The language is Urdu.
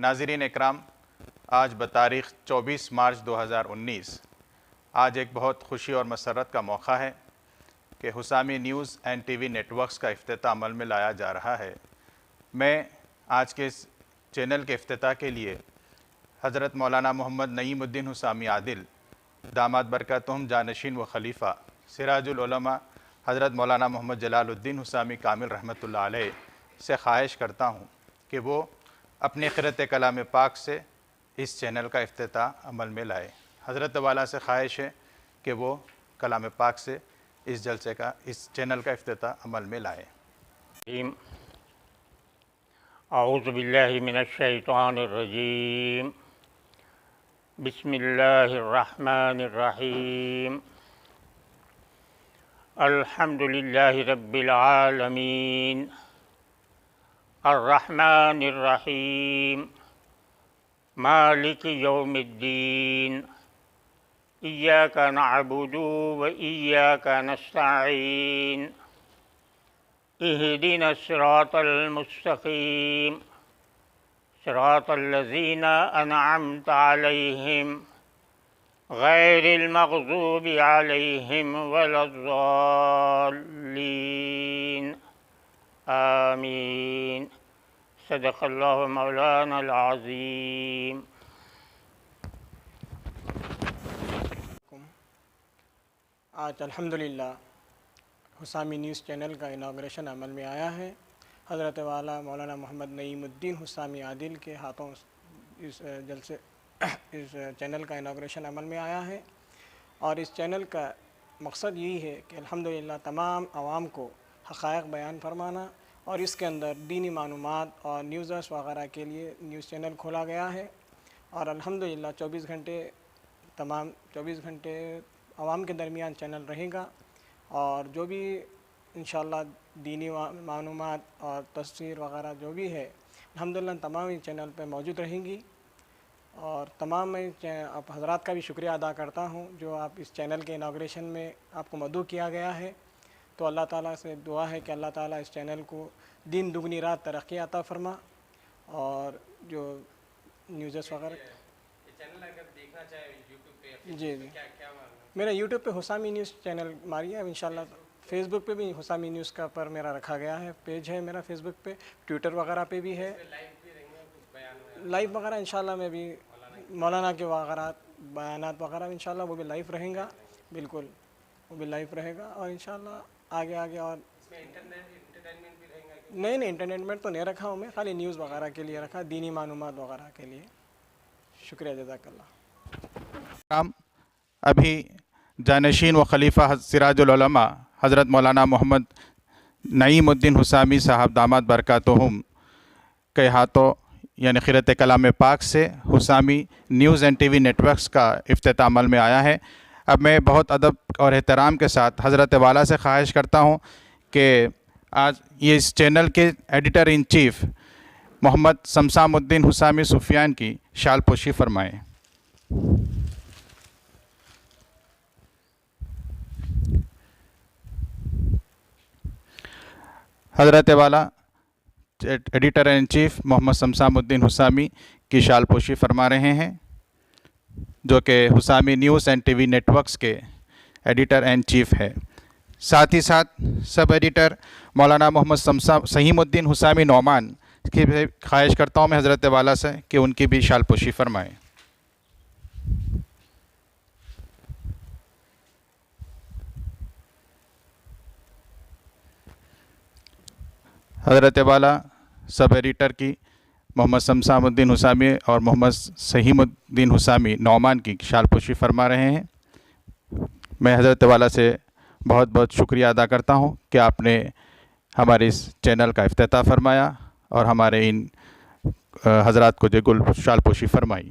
ناظرین اکرام، آج بتاریخ 24 مارچ 2019 آج ایک بہت خوشی اور مسرت کا موقع ہے کہ Husami news and T V networks کا افتتاح عمل میں لایا جا رہا ہے۔ میں آج کے اس چینل کے افتتاح کے لیے حضرت مولانا محمد نعیم الدین حسامی عادل داماد برکاتہم جانشین و خلیفہ سراج العلماء حضرت مولانا محمد جلال الدین حسامی کامل رحمۃ اللہ علیہ سے خواہش کرتا ہوں کہ وہ اپنی قرۃ کلام پاک سے اس چینل کا افتتاح عمل میں لائے۔ حضرت والا سے خواہش ہے کہ وہ کلام پاک سے اس چینل کا افتتاح عمل میں لائے۔ اعوذ باللہ من الشیطان الرجیم، بسم اللہ الرحمن الرحیم، الحمد للہ رب العالمین، الرحمن الرحیم، مالک یوم الدین، ایاک نعبد و ایاک نستعین، اہدنا الصراط المستقیم، صراط الذین انعمت علیہم غیر المغضوب علیہم ولا الضالین، آمین۔ صدق اللہ مولانا العظیم۔ آج الحمدللہ حسامی نیوز چینل کا اناگریشن عمل میں آیا ہے۔ حضرت والا مولانا محمد نعیم الدین حسامی عادل کے ہاتھوں اس چینل کا اناگریشن عمل میں آیا ہے، اور اس چینل کا مقصد یہی ہے کہ الحمدللہ تمام عوام کو حقائق بیان فرمانا، اور اس کے اندر دینی معلومات اور نیوزز وغیرہ کے لیے نیوز چینل کھولا گیا ہے، اور الحمدللہ 24 گھنٹے عوام کے درمیان چینل رہے گا، اور جو بھی انشاءاللہ دینی معلومات اور تفسیر وغیرہ جو بھی ہے الحمدللہ تمام اس چینل پہ موجود رہیں گی۔ اور تمام میں آپ حضرات کا بھی شکریہ ادا کرتا ہوں جو آپ اس چینل کے اناگریشن میں آپ کو مدعو کیا گیا ہے، تو اللہ تعالیٰ سے دعا ہے کہ اللہ تعالیٰ اس چینل کو دن دگنی رات ترقی عطا فرما، اور جو نیوزز وغیرہ چینل اگر دیکھنا چاہے یوٹیوب پہ جی کیا میرا یوٹیوب پہ حسامی نیوز چینل ماری ہے، انشاءاللہ فیس بک پہ بھی حسامی نیوز کا پر میرا رکھا گیا ہے، پیج ہے میرا فیس بک پہ، ٹویٹر وغیرہ پہ بھی ہے، لائیو وغیرہ انشاءاللہ میں بھی مولانا کے وغیرہ بیانات وغیرہ انشاءاللہ وہ بھی لائیو رہیں گا، بالکل وہ بھی لائیو رہے گا، اور انشاءاللہ آگے اور نہیں انٹرٹینمنٹ تو نہیں رکھا ہوں میں، خالی نیوز وغیرہ کے لیے رکھا، دینی معلومات وغیرہ کے لیے۔ شکریہ، جزاک اللہ۔ ابھی جانشین و خلیفہ سراج العلماء حضرت مولانا محمد نعیم الدین حسامی صاحب داماد برکاتہم کے ہاتھوں یعنی قرۃ کلام پاک سے Husami news and T V networks کا افتتاح عمل میں آیا ہے۔ اب میں بہت ادب اور احترام کے ساتھ حضرت والا سے خواہش کرتا ہوں کہ آج یہ اس چینل کے ایڈیٹر ان چیف محمد سمسام الدین حسامی سفیان کی شال پوشی فرمائیں۔ حضرت والا ایڈیٹر ان چیف محمد سمسام الدین حسامی کی شال پوشی فرما رہے ہیں، جو کہ Husami news and T V networks کے ایڈیٹر ان چیف ہے۔ ساتھ ہی ساتھ سب ایڈیٹر مولانا محمد سہیم الدین حسامی نعمان کی خواہش کرتا ہوں میں حضرت والا سے کہ ان کی بھی شال پوشی فرمائیں۔ حضرت والا سب ایڈیٹر کی محمد سمسام الدین حسامی اور محمد سہیم الدین حسامی نعمان کی شال پوشی فرما رہے ہیں۔ میں حضرت والا سے بہت بہت شکریہ ادا کرتا ہوں کہ آپ نے ہمارے اس چینل کا افتتاح فرمایا اور ہمارے ان حضرات کو جو شال پوشی فرمائی۔